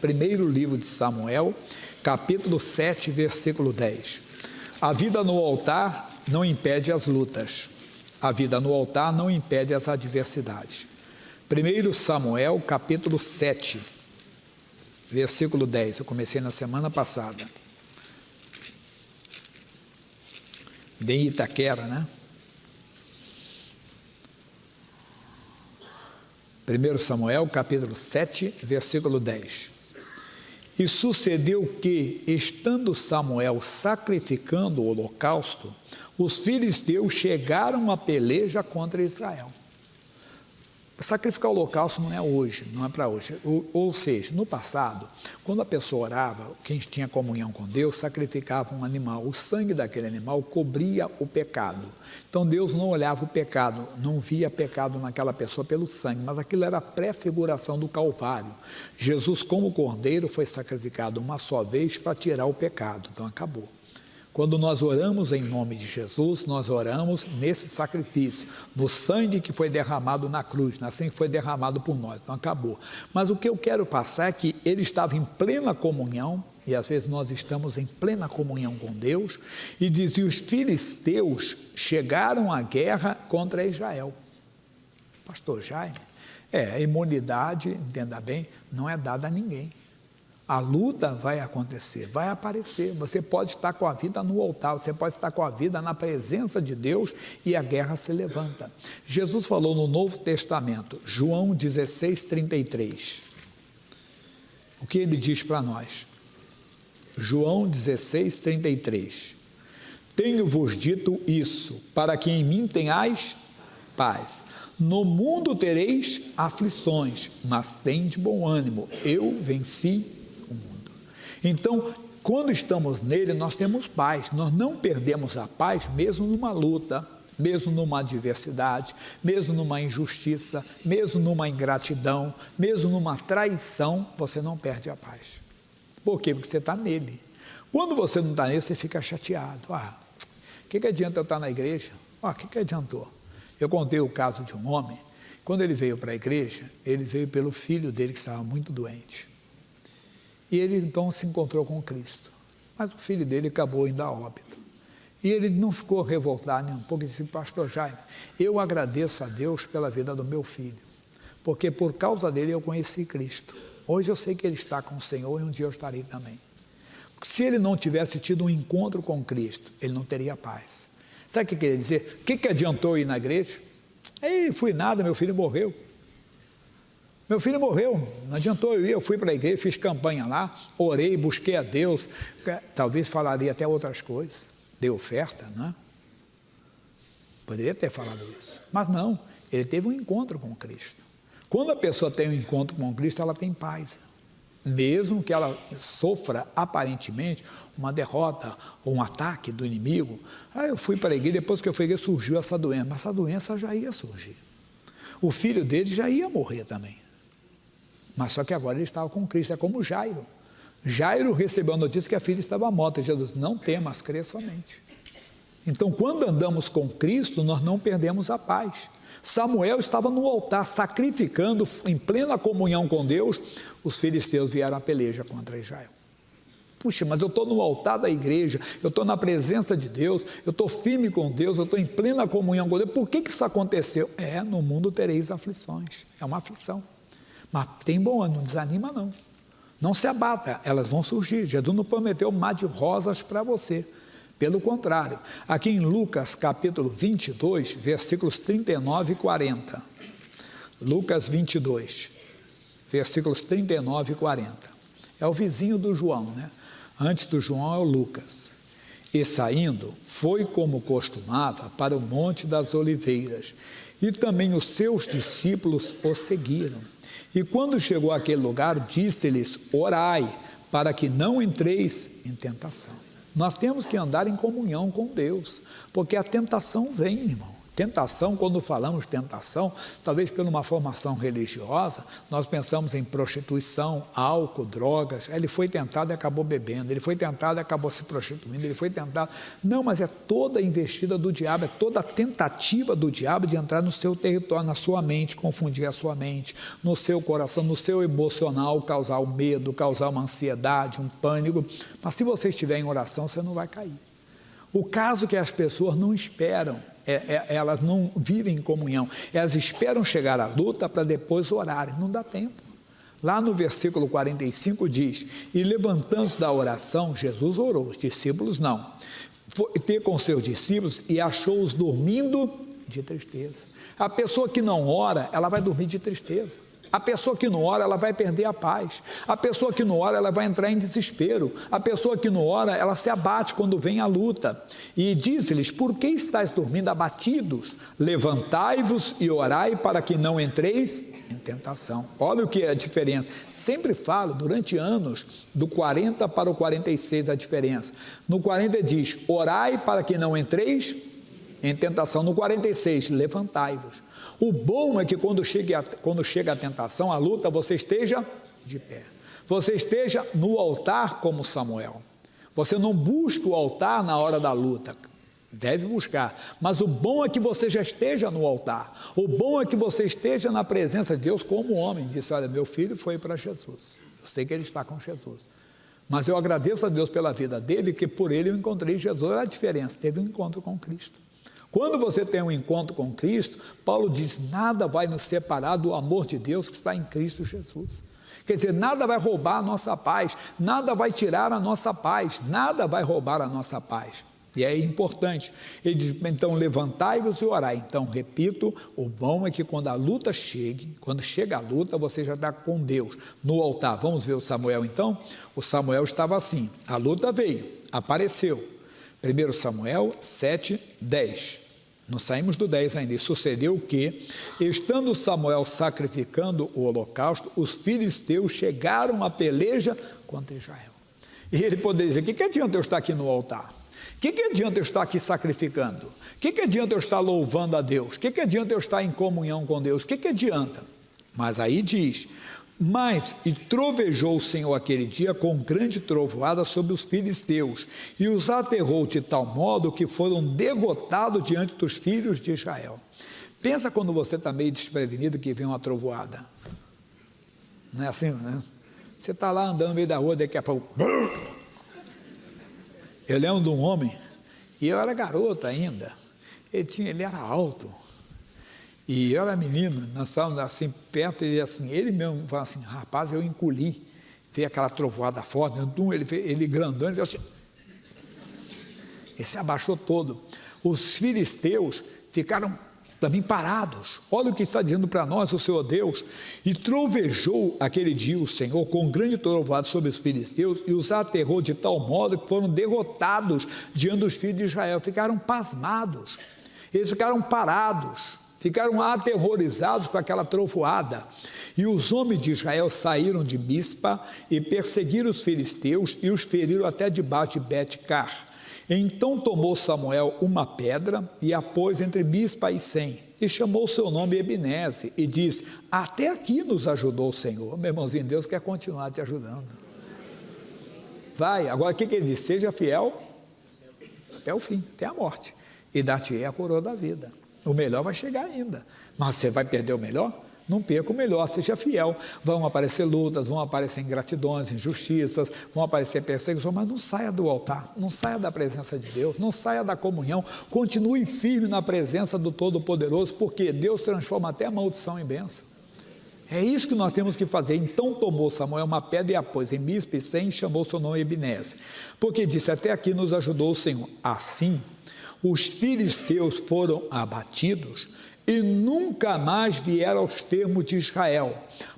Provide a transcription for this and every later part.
Primeiro livro de Samuel, capítulo 7, versículo 10. A vida no altar não impede as lutas. A vida no altar não impede as adversidades. 1 Samuel, capítulo 7, versículo 10. Eu comecei na semana passada. De Itaquera, né? 1 Samuel, capítulo 7, versículo 10. E sucedeu que, estando Samuel sacrificando o holocausto, os filisteus chegaram à peleja contra Israel. Sacrificar o holocausto não é hoje, não é para hoje. Ou seja, no passado, quando a pessoa orava, quem tinha comunhão com Deus, sacrificava um animal. O sangue daquele animal cobria o pecado. Então Deus não olhava o pecado, não via pecado naquela pessoa pelo sangue, mas aquilo era a pré-figuração do Calvário. Jesus, como cordeiro, foi sacrificado uma só vez para tirar o pecado. Então acabou. Quando nós oramos em nome de Jesus, nós oramos nesse sacrifício, no sangue que foi derramado na cruz, no sangue que foi derramado por nós, então acabou. Mas o que eu quero passar é que ele estava em plena comunhão, e às vezes nós estamos em plena comunhão com Deus, e dizia: os filisteus chegaram à guerra contra Israel. Pastor Jaime, a imunidade, entenda bem, não é dada a ninguém. A luta vai acontecer, vai aparecer. Você pode estar com a vida no altar, você pode estar com a vida na presença de Deus e a guerra se levanta. Jesus falou no Novo Testamento, João 16, 33. O que ele diz para nós? João 16, 33. Tenho-vos dito isso, para que em mim tenhais paz. No mundo tereis aflições, mas tende bom ânimo, eu venci o mundo. Então, quando estamos nele, nós temos paz, nós não perdemos a paz mesmo numa luta, mesmo numa adversidade, mesmo numa injustiça, mesmo numa ingratidão, mesmo numa traição, você não perde a paz. Por quê? Porque você está nele. Quando você não está nele, você fica chateado. O que adianta eu estar na igreja? O que adiantou? Eu contei o caso de um homem, quando ele veio para a igreja, ele veio pelo filho dele que estava muito doente. E ele então se encontrou com Cristo, mas o filho dele acabou indo a óbito. E ele não ficou revoltado nem um pouco, ele disse: pastor Jaime, eu agradeço a Deus pela vida do meu filho, porque por causa dele eu conheci Cristo. Hoje eu sei que ele está com o Senhor e um dia eu estarei também. Se ele não tivesse tido um encontro com Cristo, ele não teria paz. Sabe o que quer dizer? O que adiantou ir na igreja? Fui nada, meu filho morreu. Meu filho morreu, não adiantou eu ir, eu fui para a igreja, fiz campanha lá, orei, busquei a Deus, talvez falaria até outras coisas, dei oferta, né? Poderia ter falado isso, mas não, ele teve um encontro com Cristo. Quando a pessoa tem um encontro com Cristo, ela tem paz. Mesmo que ela sofra aparentemente uma derrota ou um ataque do inimigo. Eu fui para a igreja, depois que eu fui para a igreja surgiu essa doença, mas essa doença já ia surgir. O filho dele já ia morrer também. Mas só que agora ele estava com Cristo, é como Jairo. Jairo recebeu a notícia que a filha estava morta, e Jesus: não temas, crê somente. Então, quando andamos com Cristo, nós não perdemos a paz. Samuel estava no altar sacrificando, em plena comunhão com Deus, os filisteus vieram à peleja contra Israel. Puxa, mas eu estou no altar da igreja, eu estou na presença de Deus, eu estou firme com Deus, eu estou em plena comunhão com Deus. Por que isso aconteceu? No mundo tereis aflições, é uma aflição. Mas tem bom ânimo, não desanima não. Não se abata, elas vão surgir. Jesus não prometeu mar de rosas para você. Pelo contrário, aqui em Lucas capítulo 22, versículos 39 e 40. Lucas 22, versículos 39 e 40. É o vizinho do João, né? Antes do João é o Lucas. E saindo, foi como costumava para o Monte das Oliveiras, e também os seus discípulos o seguiram. E quando chegou àquele lugar, disse-lhes: orai, para que não entreis em tentação. Nós temos que andar em comunhão com Deus, porque a tentação vem, irmão. Tentação, quando falamos tentação, talvez por uma formação religiosa, nós pensamos em prostituição, álcool, drogas. Ele foi tentado e acabou bebendo, ele foi tentado e acabou se prostituindo, ele foi tentado. Não, mas é toda a investida do diabo, é toda a tentativa do diabo de entrar no seu território, na sua mente, confundir a sua mente, no seu coração, no seu emocional, causar um medo, causar uma ansiedade, um pânico. Mas se você estiver em oração, você não vai cair. O caso é que as pessoas não esperam, elas não vivem em comunhão, elas esperam chegar à luta para depois orarem, não dá tempo. Lá no versículo 45 diz, e levantando-se da oração, Jesus orou, os discípulos não. Foi ter com seus discípulos e achou-os dormindo de tristeza. A pessoa que não ora, ela vai dormir de tristeza. A pessoa que não ora, ela vai perder a paz. A pessoa que não ora, ela vai entrar em desespero. A pessoa que não ora, ela se abate quando vem a luta. E diz-lhes, por que estáis dormindo abatidos? Levantai-vos e orai para que não entreis em tentação. Olha o que é a diferença. Sempre falo, durante anos, do 40 para o 46 a diferença. No 40 diz, orai para que não entreis em tentação. No 46, levantai-vos. O bom é que quando chega a tentação, a luta, você esteja de pé. Você esteja no altar como Samuel. Você não busca o altar na hora da luta. Deve buscar. Mas o bom é que você já esteja no altar. O bom é que você esteja na presença de Deus como homem. Disse, olha, meu filho foi para Jesus. Eu sei que ele está com Jesus. Mas eu agradeço a Deus pela vida dele, que por ele eu encontrei Jesus. Olha a diferença, teve um encontro com Cristo. Quando você tem um encontro com Cristo, Paulo diz, nada vai nos separar do amor de Deus que está em Cristo Jesus. Quer dizer, nada vai roubar a nossa paz, nada vai tirar a nossa paz, nada vai roubar a nossa paz. E é importante. Ele diz, então levantai-vos e orai. Então, repito, o bom é que quando a luta chegue, quando chega a luta, você já está com Deus no altar. Vamos ver o Samuel então? O Samuel estava assim, a luta veio, apareceu. 1 Samuel 7, 10. Não saímos do 10 ainda. E sucedeu que, estando Samuel sacrificando o holocausto, os filisteus chegaram à peleja contra Israel. E ele poderia dizer, que adianta eu estar aqui no altar? Que adianta eu estar aqui sacrificando? Que adianta eu estar louvando a Deus? Que adianta eu estar em comunhão com Deus? Que adianta? Mas aí diz... Mas, e trovejou o Senhor aquele dia com grande trovoada sobre os filisteus, e os aterrou de tal modo que foram derrotados diante dos filhos de Israel. Pensa quando você está meio desprevenido que vem uma trovoada. Não é assim, né? Você está lá andando no meio da rua, daqui a pouco... Eu lembro de um homem, e eu era garoto ainda, ele era alto. E eu era menino, nós estávamos assim perto, e assim, ele mesmo falou assim, rapaz, eu encolhi, veio aquela trovoada forte, ele grandão, ele veio assim, ele se abaixou todo. Os filisteus ficaram também parados. Olha o que está dizendo para nós o Senhor Deus. E trovejou aquele dia o Senhor com grande trovoada sobre os filisteus e os aterrou de tal modo que foram derrotados diante dos filhos de Israel. Ficaram pasmados, eles ficaram parados. Ficaram aterrorizados com aquela trovoada. E os homens de Israel saíram de Mispa e perseguiram os filisteus e os feriram até debaixo de Bet-car. Então tomou Samuel uma pedra e a pôs entre Mispa e Sem, e chamou seu nome Ebenezer, e disse, até aqui nos ajudou o Senhor. Meu irmãozinho, Deus quer continuar te ajudando. Vai, agora o que ele diz? Seja fiel até o fim, até a morte, e dar-te-ei a coroa da vida. O melhor vai chegar ainda, mas você vai perder o melhor? Não perca o melhor, seja fiel. Vão aparecer lutas, vão aparecer ingratidões, injustiças, vão aparecer perseguições, mas não saia do altar, não saia da presença de Deus, não saia da comunhão, continue firme na presença do Todo-Poderoso, porque Deus transforma até a maldição em bênção. É isso que nós temos que fazer. Então tomou Samuel uma pedra e a pôs em Mispa e Sem, e chamou seu nome Ebenezer, porque disse, até aqui nos ajudou o Senhor. Assim, os filisteus foram abatidos e nunca mais vieram aos termos de Israel,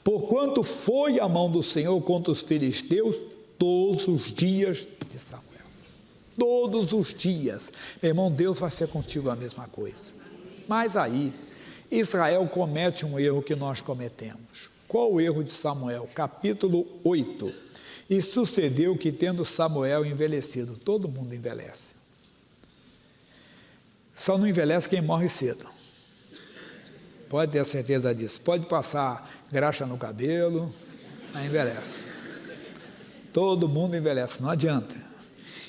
porquanto foi a mão do Senhor contra os filisteus todos os dias de Samuel. Todos os dias. Meu irmão, Deus vai ser contigo a mesma coisa. Mas aí, Israel comete um erro que nós cometemos. Qual o erro de Samuel? Capítulo 8. E sucedeu que, tendo Samuel envelhecido, todo mundo envelhece. Só não envelhece quem morre cedo. Pode ter certeza disso. Pode passar graxa no cabelo, aí envelhece. Todo mundo envelhece, não adianta.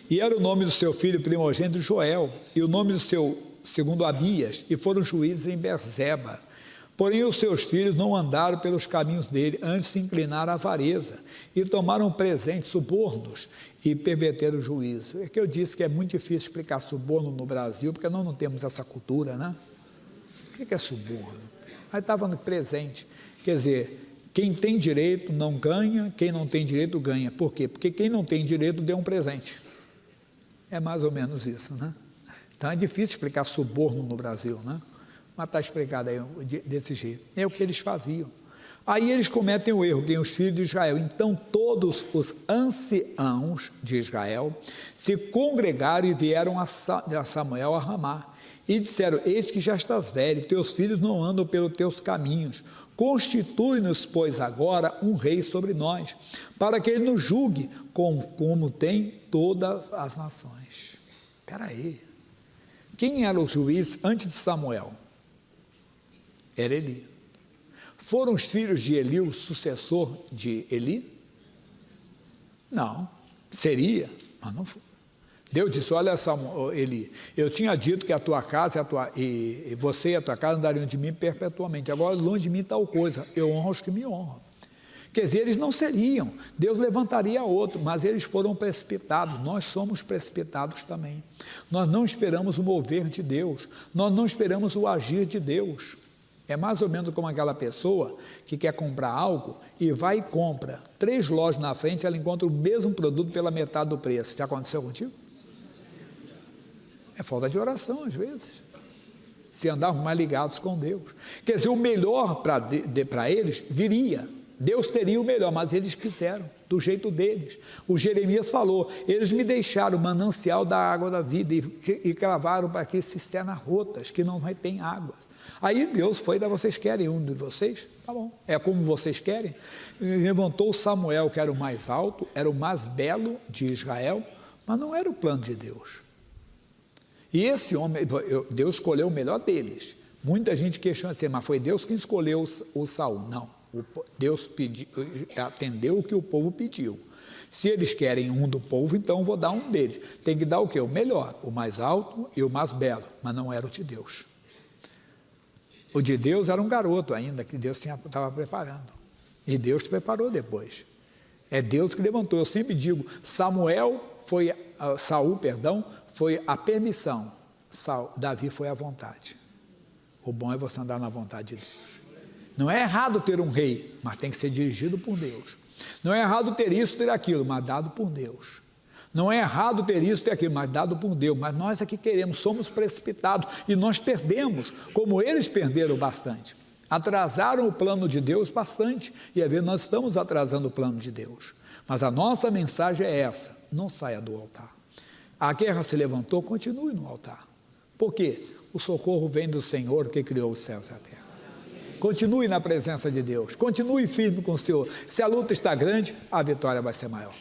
E era o nome do seu filho primogênito Joel, e o nome do seu segundo Abias, e foram juízes em Berseba. Porém os seus filhos não andaram pelos caminhos dele, antes se inclinaram à avareza, e tomaram presentes, subornos, e perverteram o juízo. É que eu disse que é muito difícil explicar suborno no Brasil, porque nós não temos essa cultura, né? O que é suborno? Aí estava no presente, quer dizer, quem tem direito não ganha, quem não tem direito ganha. Por quê? Porque quem não tem direito deu um presente. É mais ou menos isso, né? Então é difícil explicar suborno no Brasil, né? Mas está explicado aí desse jeito. É o que eles faziam. Aí eles cometem o erro, quem os filhos de Israel. Então todos os anciãos de Israel se congregaram e vieram a Samuel a Ramá. E disseram, eis que já estás velho, teus filhos não andam pelos teus caminhos. Constitui-nos, pois, agora um rei sobre nós, para que ele nos julgue como tem todas as nações. Espera aí. Quem era o juiz antes de Samuel? Era Eli. Foram os filhos de Eli o sucessor de Eli? Não. Seria, mas não foi. Deus disse, olha Samuel, Eli, eu tinha dito que a tua casa e você e a tua casa andariam de mim perpetuamente. Agora, longe de mim tal coisa, eu honro os que me honram. Quer dizer, eles não seriam, Deus levantaria outro, mas eles foram precipitados, nós somos precipitados também. Nós não esperamos o mover de Deus, nós não esperamos o agir de Deus. É mais ou menos como aquela pessoa que quer comprar algo e vai e compra 3 lojas na frente, ela encontra o mesmo produto pela metade do preço. Já aconteceu contigo? É falta de oração, às vezes. Se andarmos mais ligados com Deus. Quer dizer, o melhor para eles viria. Deus teria o melhor, mas eles quiseram, do jeito deles. O Jeremias falou, eles me deixaram o manancial da água da vida e cravaram para aqui cisternas rotas, que não tem águas. Aí Deus foi, vocês querem um de vocês? Tá bom, é como vocês querem. Levantou Samuel, que era o mais alto, era o mais belo de Israel, mas não era o plano de Deus. E esse homem, Deus escolheu o melhor deles. Muita gente questiona assim, mas foi Deus quem escolheu o Saul. Não, Deus atendeu o que o povo pediu. Se eles querem um do povo, então vou dar um deles. Tem que dar o quê? O melhor, o mais alto e o mais belo, mas não era o de Deus. O de Deus era um garoto ainda, que Deus estava preparando. E Deus te preparou depois. É Deus que levantou. Eu sempre digo, Saul foi a permissão, Davi foi a vontade. O bom é você andar na vontade de Deus. Não é errado ter um rei, mas tem que ser dirigido por Deus. Não é errado ter isso, ter aquilo, mas dado por Deus. Não é errado ter isso, ter aquilo, mas dado por Deus. Mas nós aqui queremos, somos precipitados e nós perdemos, como eles perderam bastante. Atrasaram o plano de Deus bastante, e às vezes nós estamos atrasando o plano de Deus. Mas a nossa mensagem é essa, não saia do altar. A guerra se levantou, continue no altar. Por quê? O socorro vem do Senhor que criou os céus e a terra. Continue na presença de Deus, continue firme com o Senhor. Se a luta está grande, a vitória vai ser maior.